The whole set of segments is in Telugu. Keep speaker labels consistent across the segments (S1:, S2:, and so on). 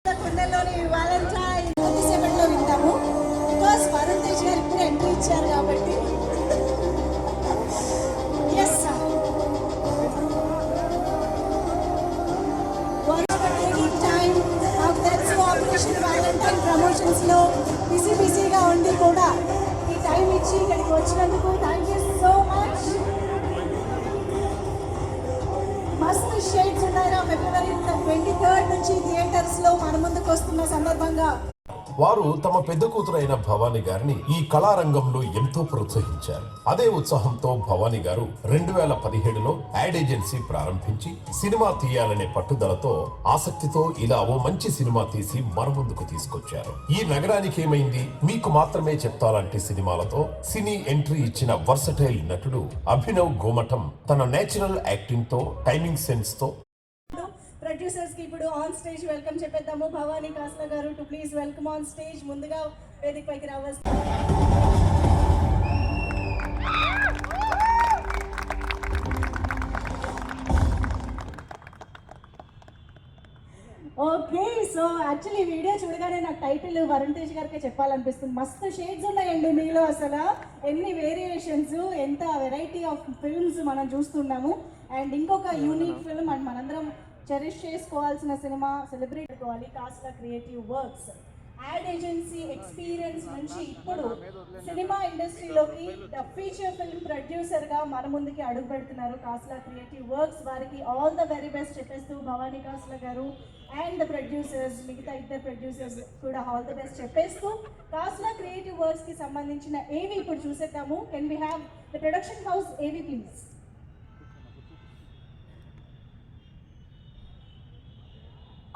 S1: కుండలోని వాలంటైన్ కొద్దిసేపట్లో వింటాము. బికాస్ వరుణ్ తేజ్ గారు ఇప్పుడు ఎంట్రీ ఇచ్చారు కాబట్టి. ఎస్ టైం నాకు తెలుసు ఆపరేషన్ వాలంటైన్ ప్రమోషన్స్ లో బిజీగా ఉండి కూడా ఈ టైం ఇచ్చి ఇక్కడికి వచ్చినందుకు థ్యాంక్ యూ సో మచ్. మస్తు షేడ్స్ ఉన్నాయి. ఫిబ్రవరి 23 నుంచి థియేటర్స్ లో మన ముందుకు వస్తున్న సందర్భంగా
S2: వారు తమ పెద్ద కూతురైన భవానీ గారిని ఈ కళారంగంలో ఎంతో ప్రోత్సహించారు. అదే ఉత్సాహంతో భవానీ గారు 2017లో యాడ్ ఏజెన్సీ ప్రారంభించి సినిమా తీయాలనే పట్టుదలతో ఆసక్తితో ఇలా ఓ మంచి సినిమా తీసి మన ముందుకు తీసుకొచ్చారు. ఈ నగరానికి ఏమైంది, మీకు మాత్రమే చెప్తాలాంటి సినిమాలతో సినీ ఎంట్రీ ఇచ్చిన వర్సటైల్ నటుడు అభినవ్ గోమటం తన నేచురల్ యాక్టింగ్ తో టైమింగ్ సెన్స్ తో
S1: ప్రొడ్యూసర్స్ కి ఇప్పుడు ఆన్ స్టేజ్ వెల్కమ్ చెప్పేద్దాము. భవానీ కాస్లా గారు to please welcome on stage. ముందుగా వేదిక పైకి రావాలి. ఓకే, సో యాక్చువల్లీ వీడియో చూడగానే నాకు టైటిల్ వరుణ్ తేజ్ గారికి చెప్పాలనిపిస్తుంది. మస్తు షేడ్స్ ఉన్నాయండి మీలో, అసలు ఎన్ని వేరియేషన్స్, ఎంత వెరైటీ ఆఫ్ ఫిల్మ్స్ మనం చూస్తున్నాము. అండ్ ఇంకొక యూనిక్ ఫిల్మ్ అండ్ మనందరం చెరిష్ చేసుకోవాల్సిన సినిమా, సెలబ్రేట్ చేసుకోవాలి, కాస్లా creative works. Ad agency experience నుంచి ఇప్పుడు సినిమా ఇండస్ట్రీలోకి ఫీచర్ ఫిల్మ్ ప్రొడ్యూసర్గా మన ముందుకి అడుగు పెడుతున్నారు కాస్లా క్రియేటివ్ వర్క్స్. వారికి ఆల్ ద వెరీ బెస్ట్ చెప్పేస్తూ భవానీ కాస్లా గారు అండ్ ద ప్రొడ్యూసర్స్, మిగతా ఇద్దరు ప్రొడ్యూసర్స్ కూడా ఆల్ ద బెస్ట్ చెప్పేస్తూ కాస్లా క్రియేటివ్ వర్క్స్కి సంబంధించిన ఏవి ఇప్పుడు చూసేద్దాము. Can we have the production house AV please?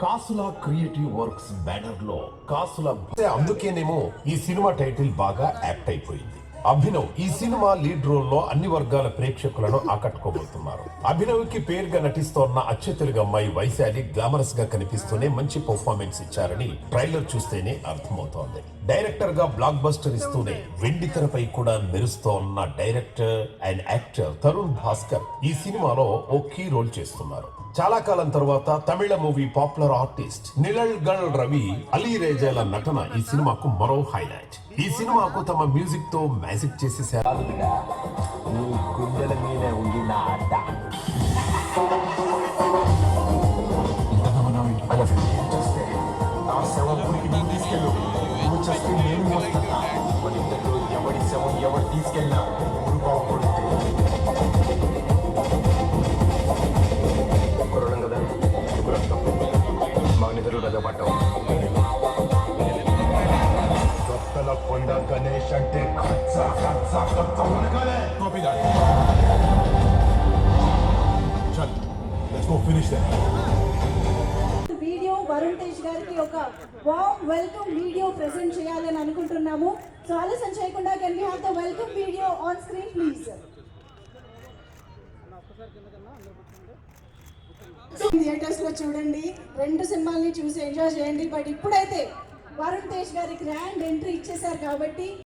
S2: Kasula creative works banner లో కాసులా, అందుకేనేమో ఈ సినిమా టైటిల్ బాగా యాప్ట్ అయిపోయింది. అభినవ్ ఈ సినిమా లీడ్ రోల్ లో అన్ని వర్గాల ప్రేక్షకులను ఆకట్టుకోబోతున్నారు. అభినవ్ కి పేరుగా నటిస్తోన్న అచ్చ తెలుగు అమ్మాయి వైశాలి గ్లామరస్ గా కనిపిస్తూనే మంచి పర్ఫార్మెన్స్ ఇచ్చారని ట్రైలర్ చూస్తేనే అర్థమవుతోంది. డైరెక్టర్ గా బ్లాక్ బస్టర్ ఇస్తూనే వెండి తెరపై కూడా మెరుస్తోన్న director and actor Tarun Bhaskar ఈ సినిమాలో ఓ కీ రోల్ చేస్తున్నారు. చాలా కాలం తర్వాత తమిళ movie popular artist Nizhalgal Ravi, Ali రేజాల నటన ఈ సినిమాకు మరో హైలైట్. ఈ సినిమాకు తమ మ్యూజిక్ తో మ్యాజిక్ చేసేసారు.
S3: ఎవరు తీసుకెళ్ళినా గణేష్ అంటే
S1: వీడియో వరుణ్ తేజ్ గారికి ఒక వార్మ్ వెల్కమ్ వీడియో ప్రెజెంట్ చేయాలని అనుకుంటున్నాము. సో ఆలస్యం చేయకుండా can we have the welcome video on screen please. Theatres లో చూడండి, 2 సినిమాల్ని చూసి ఎంజాయ్ చేయండి. బట్ ఇప్పుడైతే వరుణ్ తేజ్ గారి గ్రాండ్ ఎంట్రీ ఇచ్చేసారు కాబట్టి